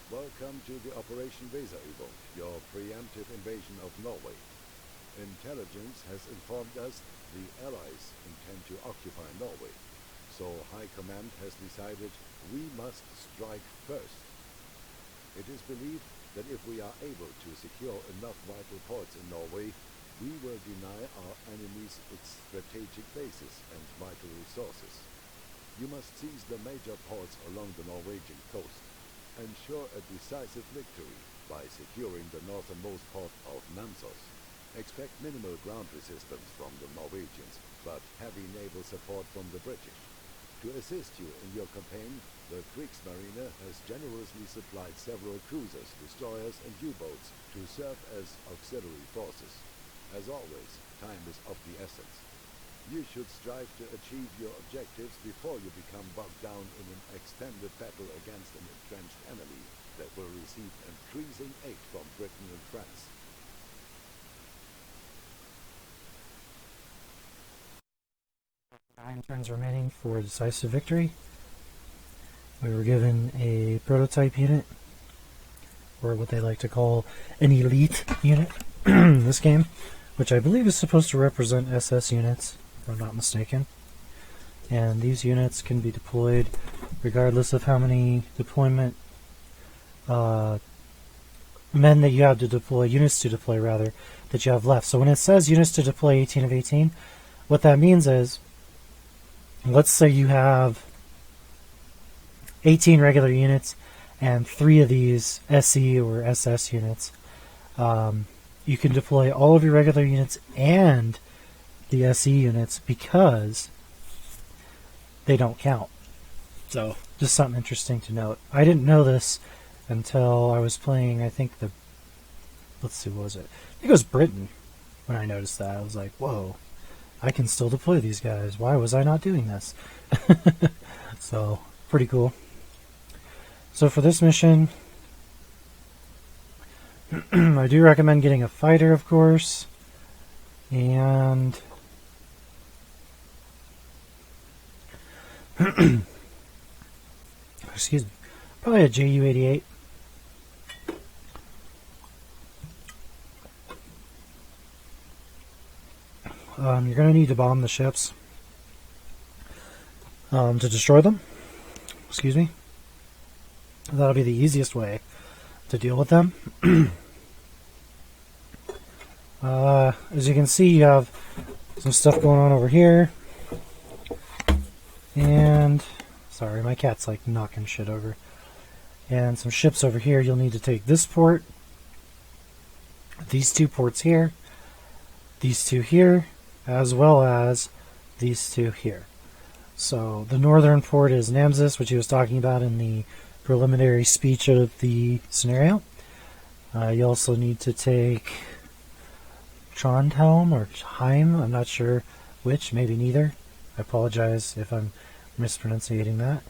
Welcome to the Operation Weserubung, your preemptive invasion of Norway. Intelligence has informed us the Allies intend to occupy Norway, so High Command has decided we must strike first. It is believed that if we are able to secure enough vital ports in Norway, we will deny our enemies its strategic bases and vital resources. You must seize the major ports along the Norwegian coast. Ensure a decisive victory by securing the northernmost port of Namsos. Expect minimal ground resistance from the Norwegians, but heavy naval support from the British. To assist you in your campaign, the Kriegsmarine has generously supplied several cruisers, destroyers and U-boats to serve as auxiliary forces. As always, time is of the essence. You should strive to achieve your objectives before you become bogged down in an extended battle against an entrenched enemy that will receive increasing aid from Britain and France. Nine turns remaining for decisive victory. We were given a prototype unit, or what they like to call an elite unit in this game, which I believe is supposed to represent SS units, if I'm not mistaken. And these units can be deployed regardless of how many deployment men that you have to deploy, units to deploy rather, that you have left. So when it says units to deploy 18 of 18, what that means is, let's say you have 18 regular units and 3 of these SE or SS units. You can deploy all of your regular units and the SE units because they don't count. So, just something interesting to note. I didn't know this until I was playing, I think let's see, what was it? I think it was Britain when I noticed that. I was like, whoa, I can still deploy these guys. Why was I not doing this? So, pretty cool. So for this mission, I do recommend getting a fighter, of course, and excuse me, probably a Ju-88. You're going to need to bomb the ships to destroy them. Excuse me. That'll be the easiest way to deal with them. As you can see, you have some stuff going on over here. And, sorry, my cat's like knocking shit over. And some ships over here. You'll need to take this port, these 2 ports here, these 2 here, as well as these 2 here. So the northern port is Namsos, which he was talking about in the preliminary speech of the scenario. You also need to take Trondheim or Heim, I'm not sure which, maybe neither. I apologize if I'm mispronouncing that.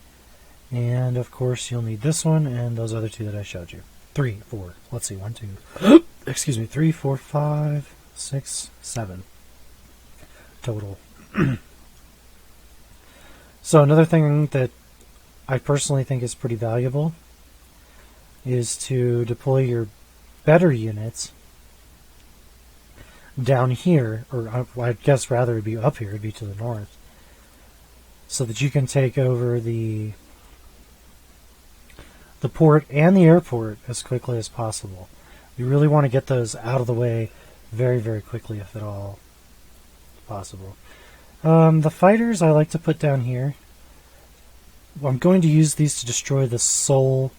And of course you'll need this one and those other 2 that I showed you. 3, 4, let's see, 1, 2, excuse me, 3, 4, 5, 6, 7 total. So another thing that I personally think is pretty valuable is to deploy your better units down here, or I guess rather it'd be up here, it'd be to the north, so that you can take over the port and the airport as quickly as possible. You really want to get those out of the way very, very quickly, if at all possible. The fighters I like to put down here. I'm going to use these to destroy the Soul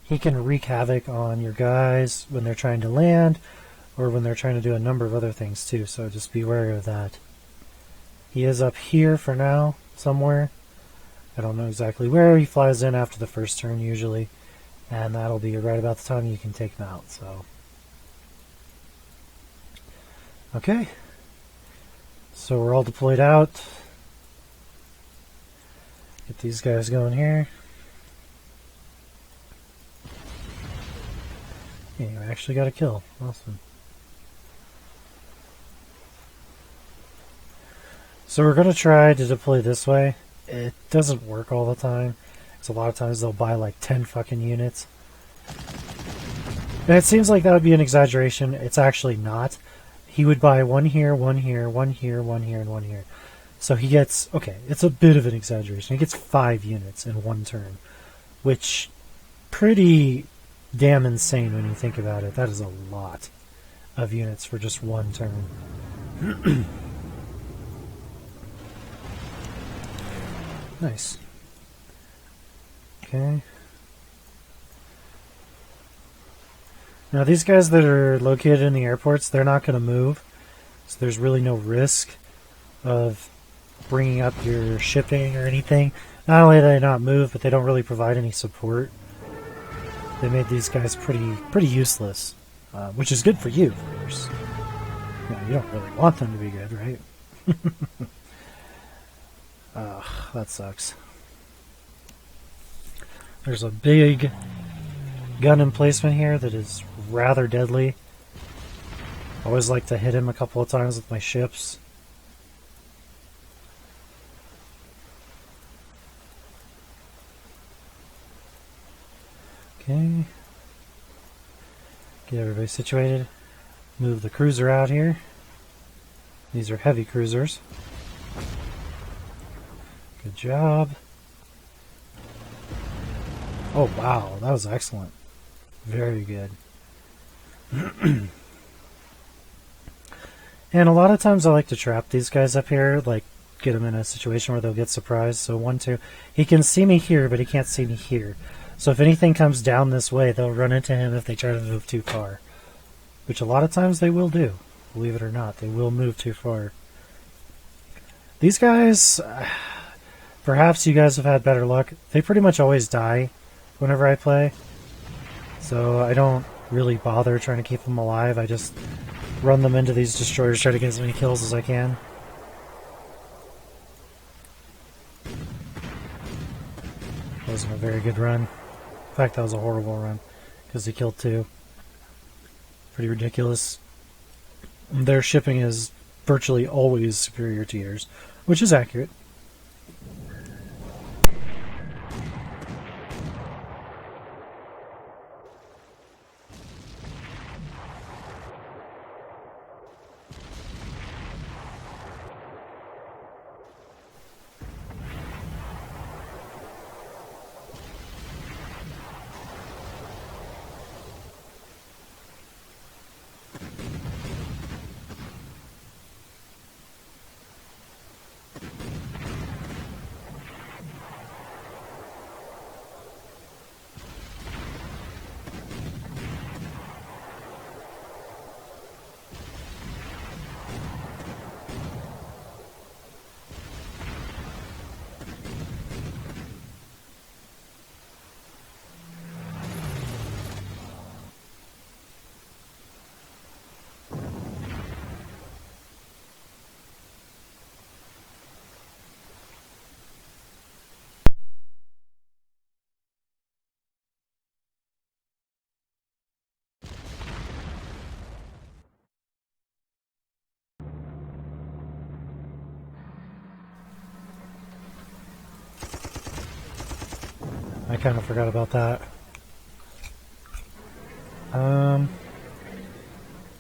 he can wreak havoc on your guys when they're trying to land or when they're trying to do a number of other things too, so just be wary of that. He is up here for now, somewhere. I don't know exactly where. He flies in after the first turn usually, and that'll be right about the time you can take him out. So, okay. So we're all deployed out. Get these guys going here. Yeah, you actually got a kill. Awesome. So we're going to try to deploy this way. It doesn't work all the time. So a lot of times they'll buy like 10 fucking units. And it seems like that would be an exaggeration. It's actually not. He would buy one here, one here, one here, one here, and one here. So he gets, okay, it's a bit of an exaggeration. He gets 5 units in one turn, which pretty damn insane when you think about it. That is a lot of units for just one turn. Nice. Okay. Now these guys that are located in the airports, they're not going to move. So there's really no risk of bringing up your shipping or anything. Not only do they not move, but they don't really provide any support. They made these guys pretty useless, which is good for you, of course. You don't really want them to be good, right? That sucks. There's a big gun emplacement here that is rather deadly. I always like to hit him a couple of times with my ships. Okay. Get everybody situated. Move the cruiser out here. These are heavy cruisers. Good job. Oh wow, that was excellent. Very good. And a lot of times I like to trap these guys up here, like get them in a situation where they'll get surprised. So 1, 2, he can see me here, but he can't see me here. So if anything comes down this way, they'll run into him if they try to move too far. Which a lot of times they will do. Believe it or not, they will move too far. These guys, perhaps you guys have had better luck. They pretty much always die whenever I play. So I don't really bother trying to keep them alive. I just run them into these destroyers, try to get as many kills as I can. That wasn't a very good run. In fact, that was a horrible run, because he killed 2. Pretty ridiculous. Their shipping is virtually always superior to yours, which is accurate. I kind of forgot about that.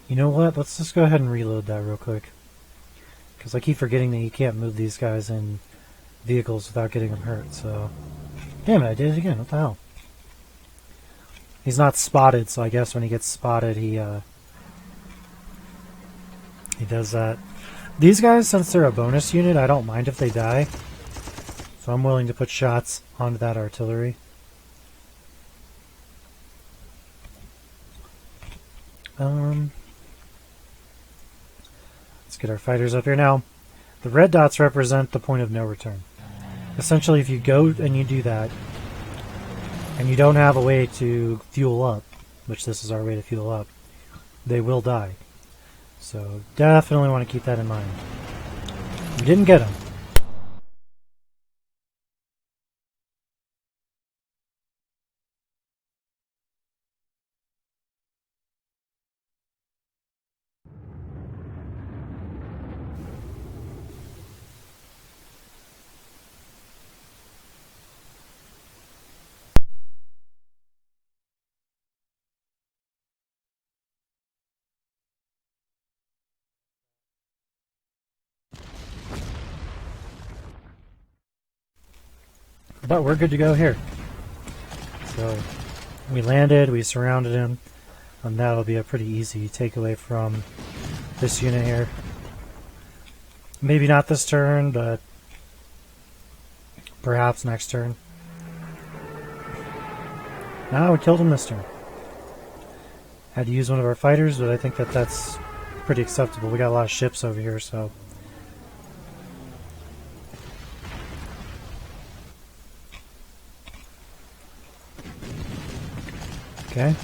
You know what? Let's just go ahead and reload that real quick. Because I keep forgetting that you can't move these guys in vehicles without getting them hurt, so... Damn it, I did it again. What the hell? He's not spotted, so I guess when he gets spotted, he does that. These guys, since they're a bonus unit, I don't mind if they die. So I'm willing to put shots onto that artillery. Let's get our fighters up here. Now, the red dots represent the point of no return. Essentially, if you go and you do that, and you don't have a way to fuel up, which this is our way to fuel up, they will die. So definitely want to keep that in mind. We didn't get them. But we're good to go here. So we landed, we surrounded him, and that'll be a pretty easy takeaway from this unit here. Maybe not this turn, but perhaps next turn. No, we killed him this turn. Had to use one of our fighters, but I think that that's pretty acceptable. We got a lot of ships over here, so... Okay.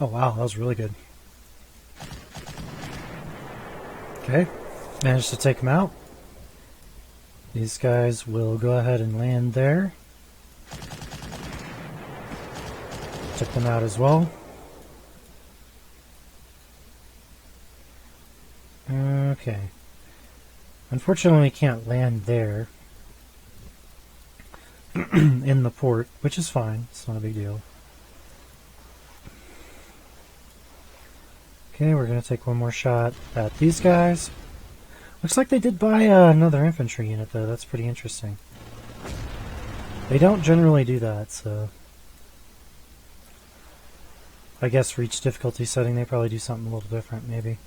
Oh wow, that was really good. Okay, managed to take him out. These guys will go ahead and land there. Took them out as well. Okay. Unfortunately, we can't land there in the port, which is fine. It's not a big deal. Okay, we're going to take one more shot at these guys. Looks like they did buy another infantry unit, though. That's pretty interesting. They don't generally do that, so... I guess for each difficulty setting, they probably do something a little different, maybe.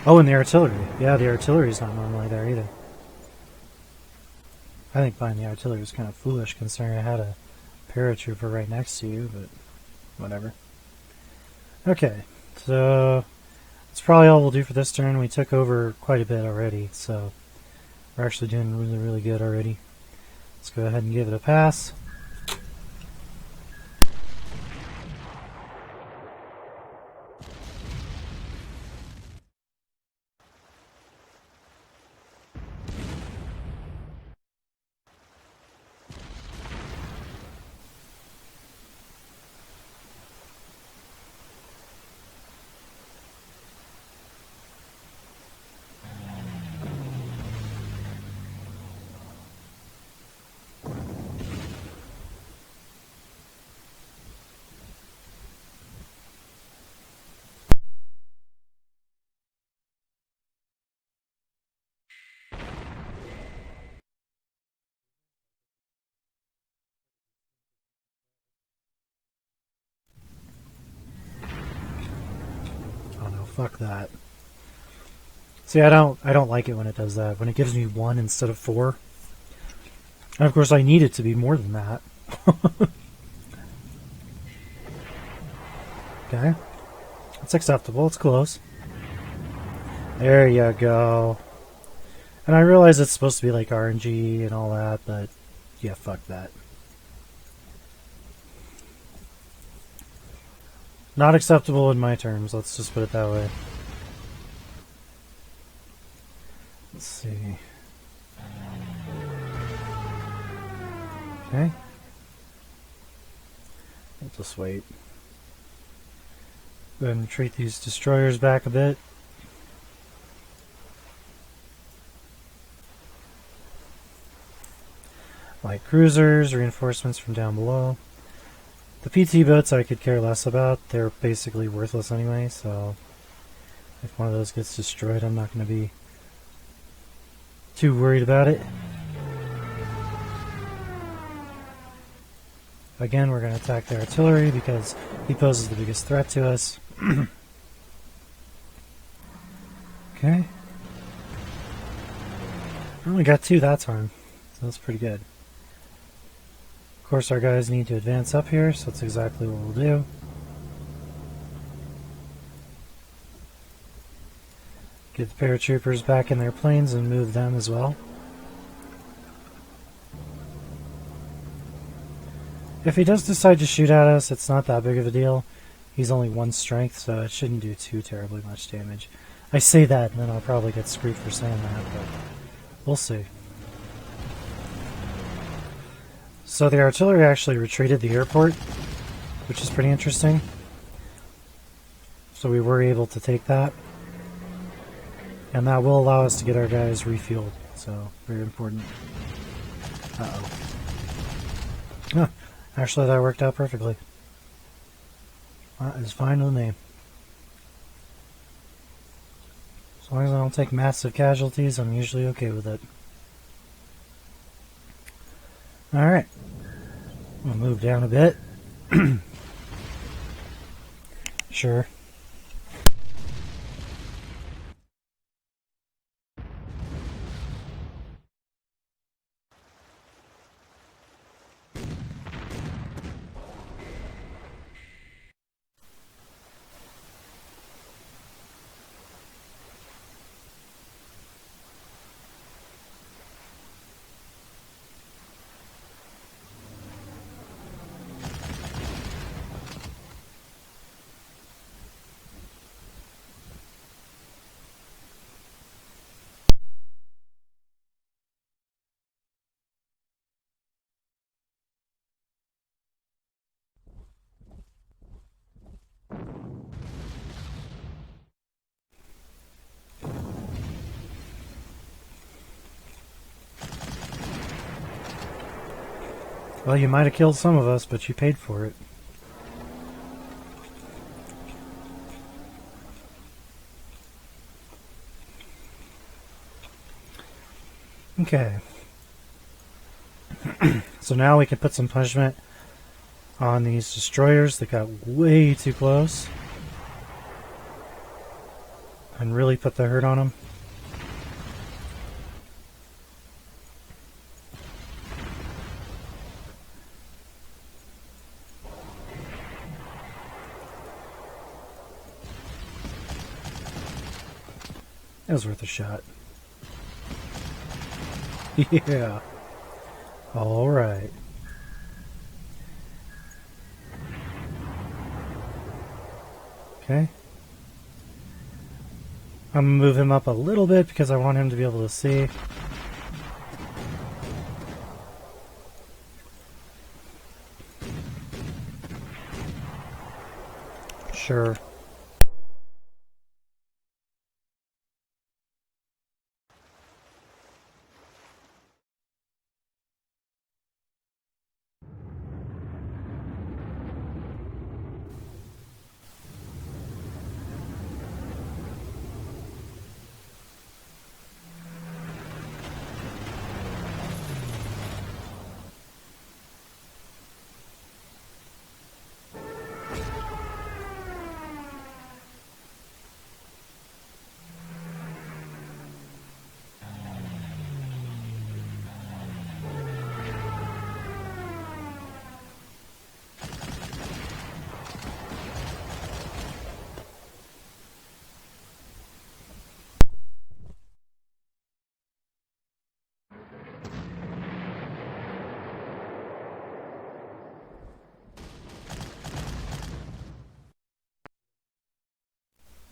Oh, and the artillery. Yeah, the artillery's not normally there, either. I think buying the artillery was kind of foolish, considering I had a paratrooper right next to you, but whatever. Okay, so that's probably all we'll do for this turn. We took over quite a bit already, so we're actually doing really, really good already. Let's go ahead and give it a pass. Fuck that. See, I don't like it when it does that. When it gives me 1 instead of 4. And of course I need it to be more than that. Okay. That's acceptable. It's close. There you go. And I realize it's supposed to be like RNG and all that, but yeah, fuck that. Not acceptable in my terms, let's just put it that way. Let's see. Okay. We'll just wait. Go ahead and retreat these destroyers back a bit. Light cruisers, reinforcements from down below. The PT boats I could care less about. They're basically worthless anyway, so if one of those gets destroyed, I'm not going to be too worried about it. Again, we're going to attack the artillery because he poses the biggest threat to us. Okay. I only got 2 that time, so that's pretty good. Of course, our guys need to advance up here, so that's exactly what we'll do. Get the paratroopers back in their planes and move them as well. If he does decide to shoot at us, it's not that big of a deal. He's only 1 strength, so it shouldn't do too terribly much damage. I say that, and then I'll probably get screwed for saying that, but we'll see. So the artillery actually retreated the airport, which is pretty interesting. So we were able to take that. And that will allow us to get our guys refueled. So, very important. Uh-oh. Huh. Actually, that worked out perfectly. That is fine with me. As long as I don't take massive casualties, I'm usually okay with it. Alright. We'll move down a bit. Sure. Well, you might have killed some of us, but you paid for it. Okay. So now we can put some punishment on these destroyers that got way too close. And really put the hurt on them. It was worth a shot. Yeah. Alright. Okay. I'm going to move him up a little bit because I want him to be able to see. Sure.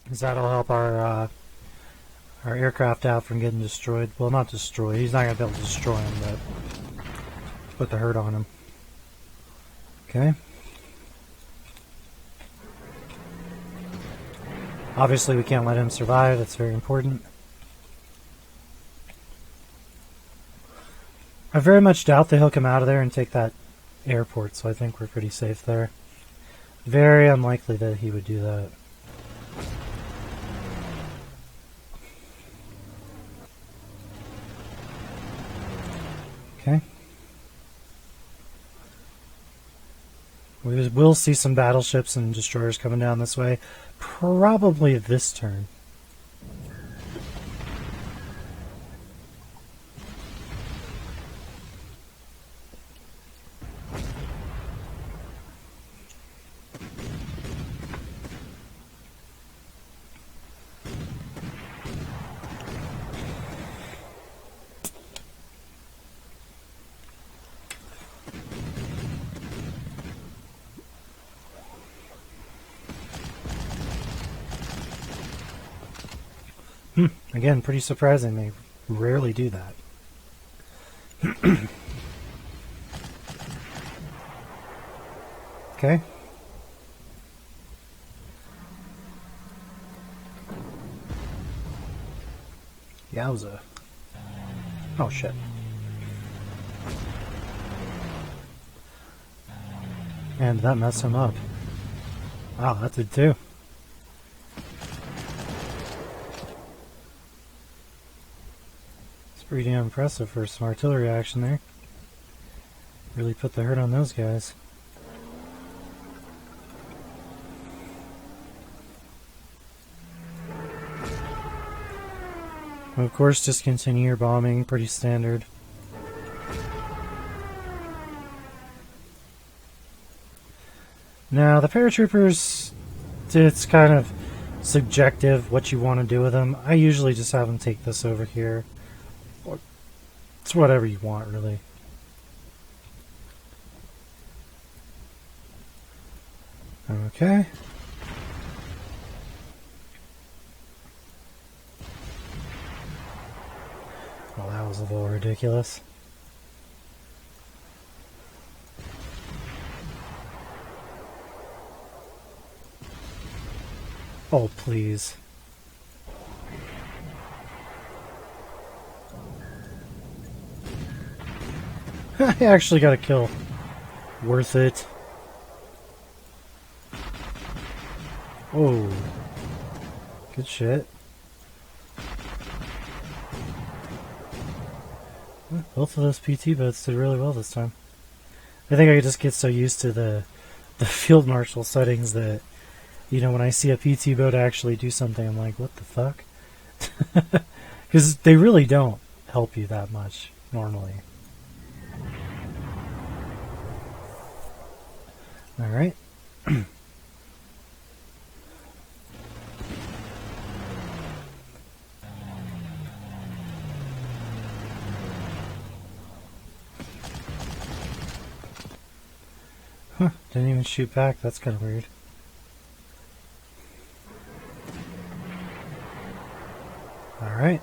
Because that'll help our aircraft out from getting destroyed. Well, not destroyed. He's not going to be able to destroy him, but put the hurt on him. Okay. Obviously, we can't let him survive. That's very important. I very much doubt that he'll come out of there and take that airport, so I think we're pretty safe there. Very unlikely that he would do that. Okay. We will see some battleships and destroyers coming down this way. Probably this turn. Again, pretty surprising. They rarely do that. Okay. Yowza. Oh, shit. And that messed him up. Wow, that did too. pretty damn impressive for some artillery action there. Really put the hurt on those guys. Of course, just continue your bombing, pretty standard. Now, the paratroopers, it's kind of subjective what you want to do with them. I usually just have them take this over here. It's whatever you want, really. Okay. Well, that was a little ridiculous. Oh, please. I actually got a kill. Worth it. Oh. Good shit. Both of those PT boats did really well this time. I think I just get so used to the field marshal settings that, you know, when I see a PT boat actually do something, I'm like, what the fuck? Because they really don't help you that much, normally. Alright. Huh, didn't even shoot back, that's kind of weird. Alright.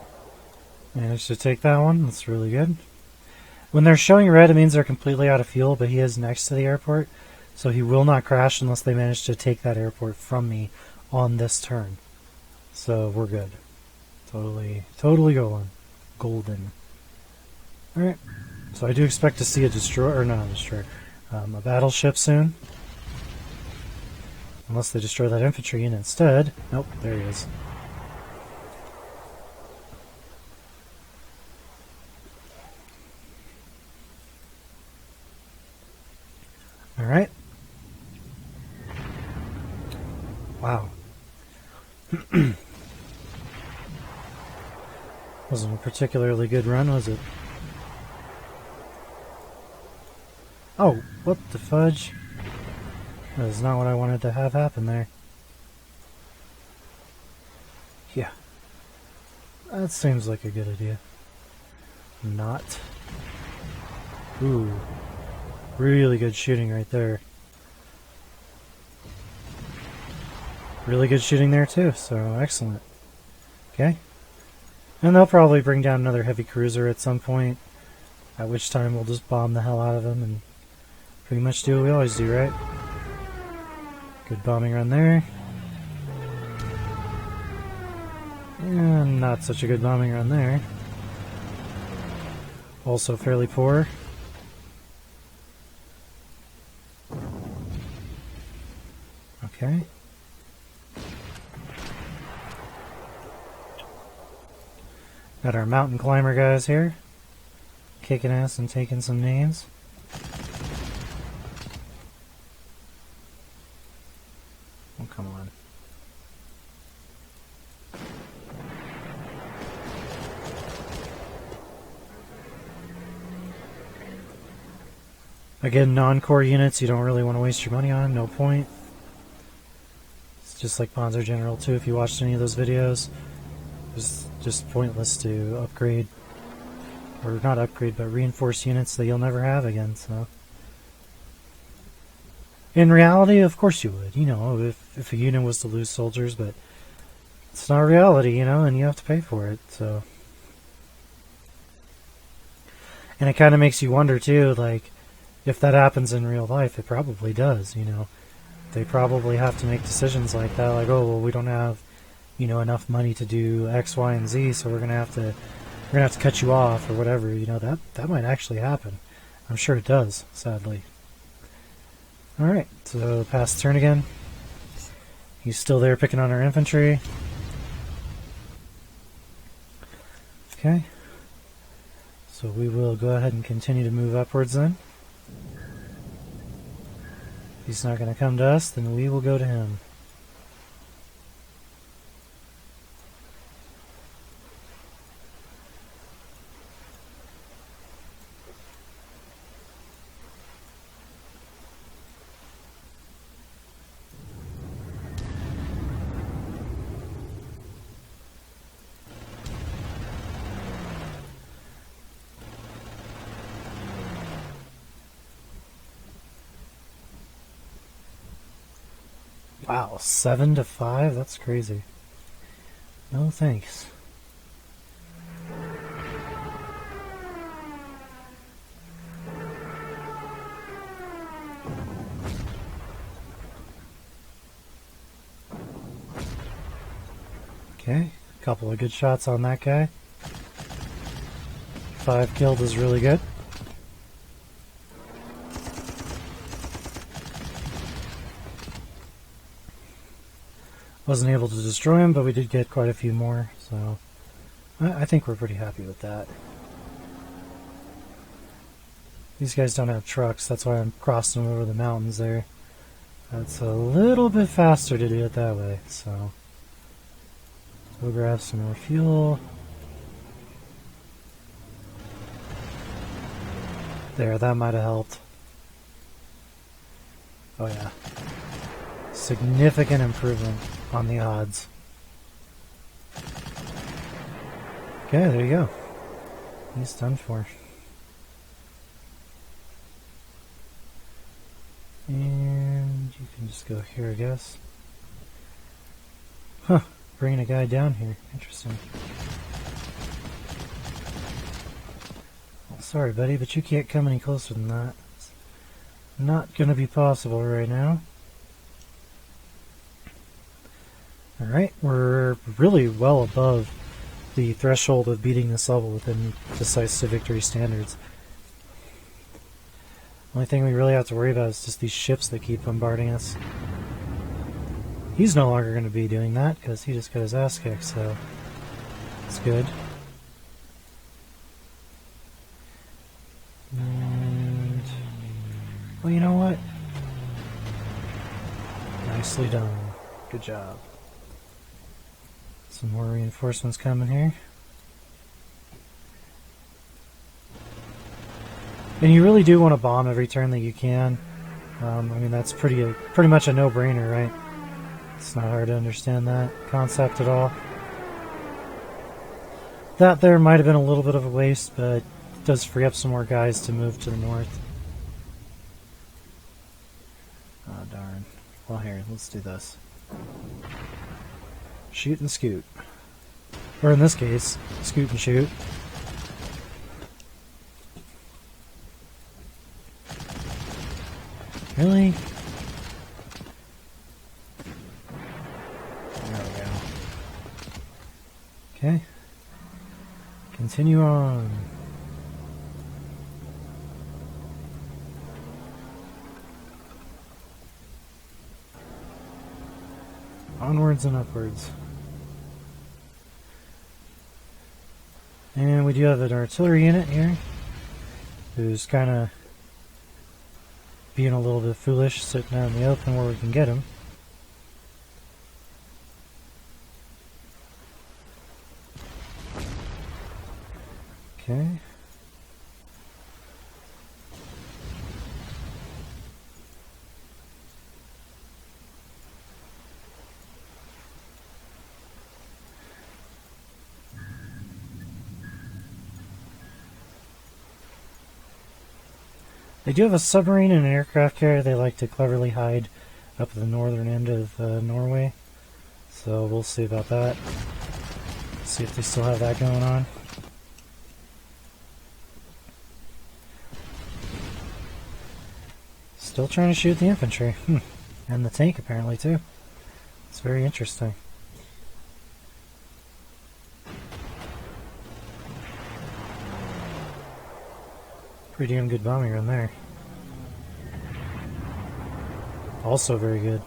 Managed to take that one, that's really good. When they're showing red, it means they're completely out of fuel, but he is next to the airport, so he will not crash unless they manage to take that airport from me on this turn. So we're good. Totally golden. Alright. So I do expect to see a destroyer, or not a destroyer, a battleship soon. Unless they destroy that infantry unit instead. Nope, there he is. Alright. Wow. Wasn't a particularly good run, was it? Oh, what the fudge? That is not what I wanted to have happen there. Yeah. That seems like a good idea. Not. Ooh. Really good shooting right there. Really good shooting there too, so excellent. Okay. And they'll probably bring down another heavy cruiser at some point, at which time we'll just bomb the hell out of them and pretty much do what we always do, right? Good bombing run there. And not such a good bombing run there. Also fairly poor. Okay. Got our mountain climber guys here. Kicking ass and taking some names. Oh, come on. Again, non-core units you don't really want to waste your money on, no point. It's just like Panzer General 2 if you watched any of those videos. It's just pointless to upgrade, or not upgrade, but reinforce units that you'll never have again, so. In reality, of course you would, you know, if a unit was to lose soldiers, but it's not reality, you know, and you have to pay for it, so. And it kind of makes you wonder, too, like, if that happens in real life, it probably does, you know. They probably have to make decisions like that, like, oh, well, we don't have, you know, enough money to do X, Y, and Z, so we're gonna have to cut you off or whatever. You know, that might actually happen. I'm sure it does, sadly. All right, so pass the turn again. He's still there picking on our infantry. Okay. So we will go ahead and continue to move upwards then. If he's not going to come to us, then we will go to him. Wow, 7-5? That's crazy. No thanks. Okay, a couple of good shots on that guy. 5 killed is really good. Wasn't able to destroy him, but we did get quite a few more, so I think we're pretty happy with that. These guys don't have trucks, that's why I'm crossing them over the mountains there. It's a little bit faster to do it that way, so we'll grab some more fuel. There, that might have helped. Oh yeah. Significant improvement on the odds. Okay, there you go. He's done for. And you can just go here, I guess. Huh, bringing a guy down here. Interesting. Well, sorry, buddy, but you can't come any closer than that. It's not going to be possible right now. Alright, we're really well above the threshold of beating this level within Decisive Victory standards. The only thing we really have to worry about is just these ships that keep bombarding us. He's no longer going to be doing that because he just got his ass kicked, so it's good. And, well, you know what? Nicely done. Good job. Some more reinforcements coming here. And you really do want to bomb every turn that you can. I mean, that's pretty much a no-brainer, right? It's not hard to understand that concept at all. That there might have been a little bit of a waste, but it does free up some more guys to move to the north. Oh, darn. Well, here, let's do this. Shoot and scoot. Or in this case, scoot and shoot. Really? There we go. Okay. Continue on. Onwards and upwards. And we do have an artillery unit here who's kind of being a little bit foolish, sitting out in the open where we can get him. Okay. They do have a submarine and an aircraft carrier they like to cleverly hide up at the northern end of Norway. So we'll see about that. See if they still have that going on. Still trying to shoot the infantry. And the tank apparently too. It's very interesting. Pretty damn good bombing run there. Also very good.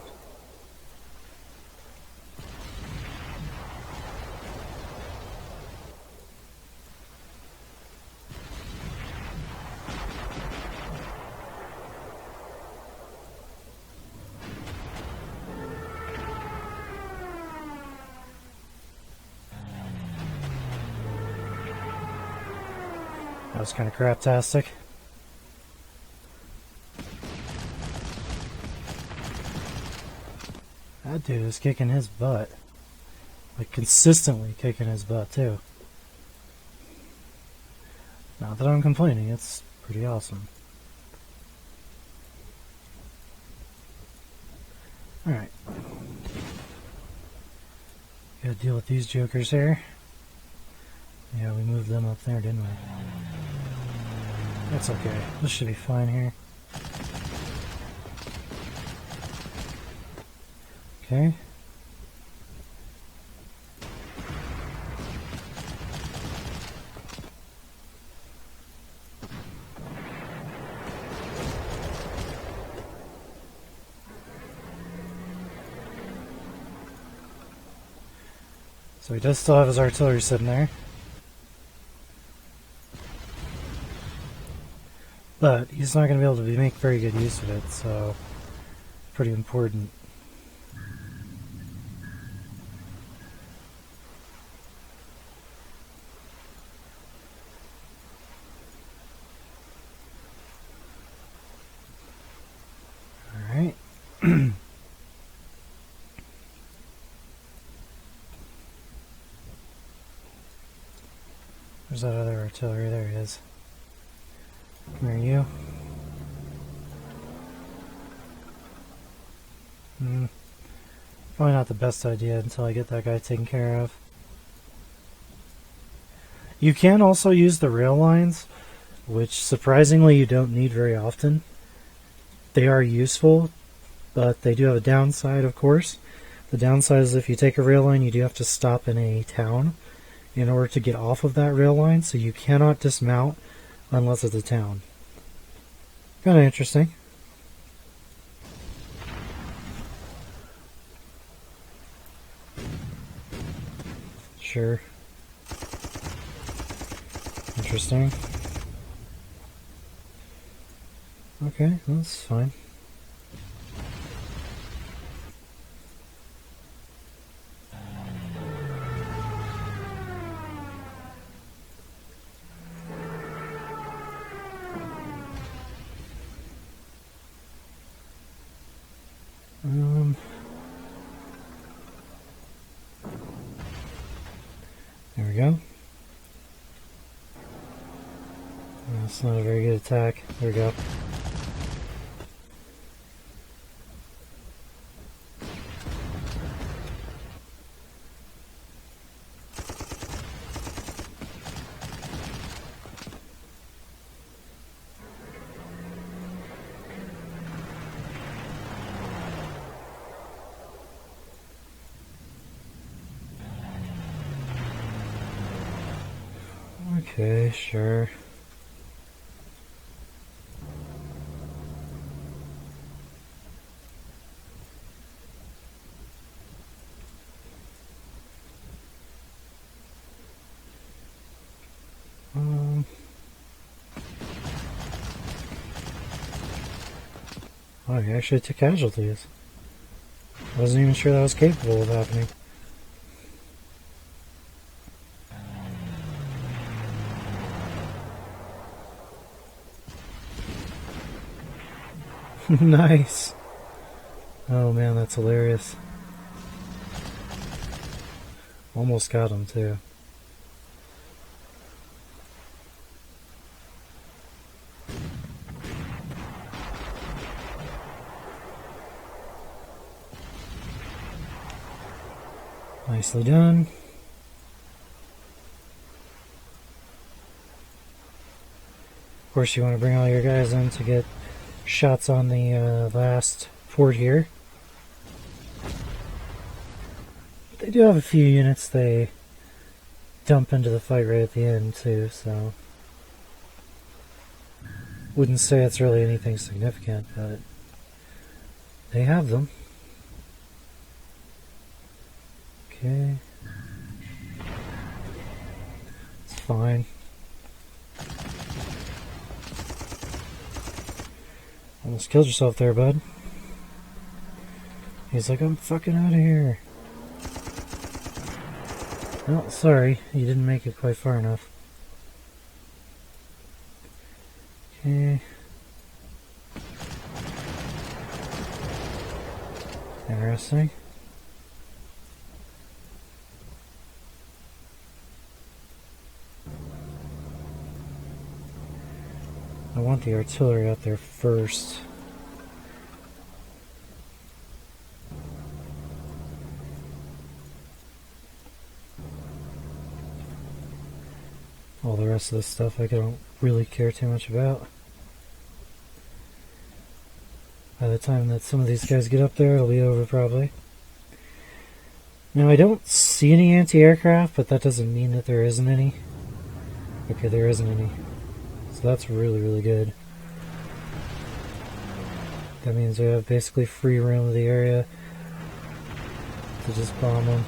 That was kind of craptastic. That dude is kicking his butt. Like, consistently kicking his butt, too. Not that I'm complaining, it's pretty awesome. Alright. Gotta deal with these jokers here. Yeah, we moved them up there, didn't we? That's okay. This should be fine here. Okay. So he does still have his artillery sitting there. But he's not going to be able to make very good use of it, so pretty important. Alright. Where's that other artillery? There he is. Come here, you. Probably not the best idea until I get that guy taken care of. You can also use the rail lines, which surprisingly you don't need very often. They are useful, but they do have a downside, of course. The downside is if you take a rail line, you do have to stop in a town in order to get off of that rail line, so you cannot dismount unless it's a town. Kind of interesting. Sure. Interesting. Okay, that's fine. There we go. That's not a very good attack. There we go. Okay, sure. Oh, he actually took casualties. I wasn't even sure that was capable of happening. Nice. Oh man, that's hilarious. Almost got him too. Nicely done. Of course, you want to bring all your guys in to get shots on the last fort here. They do have a few units they dump into the fight right at the end too, so wouldn't say it's really anything significant, but they have them. Okay. It's fine. Almost killed yourself there, bud. He's like, I'm fucking out of here. Well, sorry, you didn't make it quite far enough. Okay. Interesting. I want the artillery out there first. All the rest of this stuff I don't really care too much about. By the time that some of these guys get up there, it'll be over probably. Now I don't see any anti-aircraft, but that doesn't mean that there isn't any. Okay, there isn't any. So that's really, really good. That means we have basically free roam of the area to just bomb them.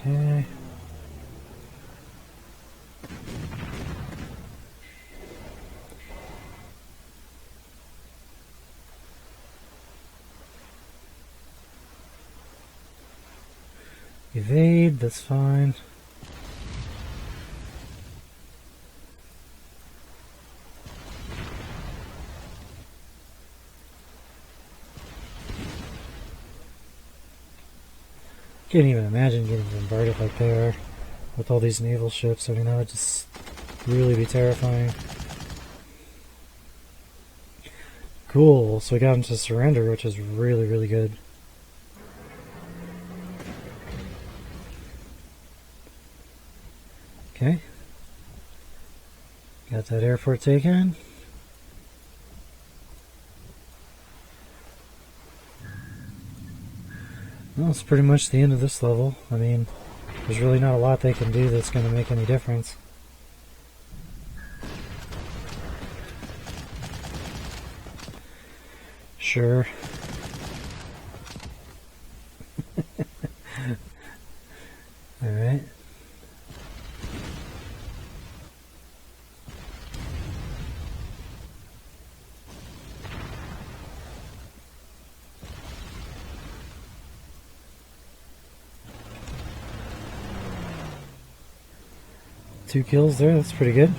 Okay. Evade, that's fine. Can't even imagine getting bombarded like they are with all these naval ships. I mean, that would just really be terrifying. Cool, so we got them to surrender, which is really, really good. Okay. Got that airport taken. Well, it's pretty much the end of this level. I mean, there's really not a lot they can do that's going to make any difference. Sure. Alright. Two kills there, that's pretty good.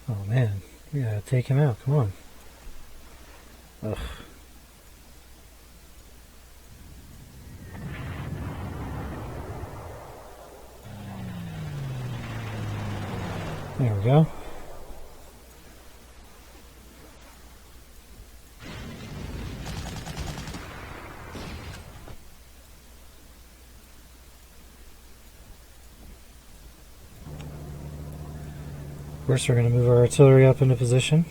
Oh man, we gotta take him out, come on. Ugh. There we go. Of course, we're going to move our artillery up into position.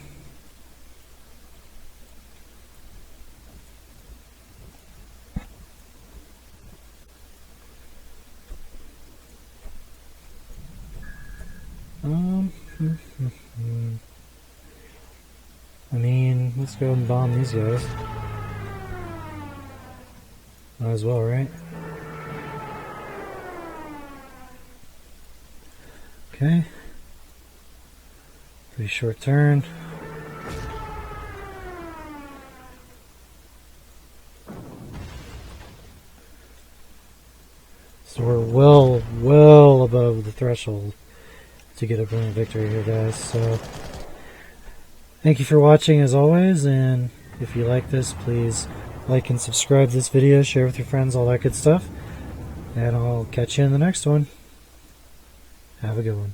I mean, let's go and bomb these guys. Might as well, right? Okay. Pretty short turn. So we're well above the threshold to get a brilliant victory here, guys. So thank you for watching as always, and if you like this, please like and subscribe this video, share with your friends, all that good stuff. And I'll catch you in the next one. Have a good one.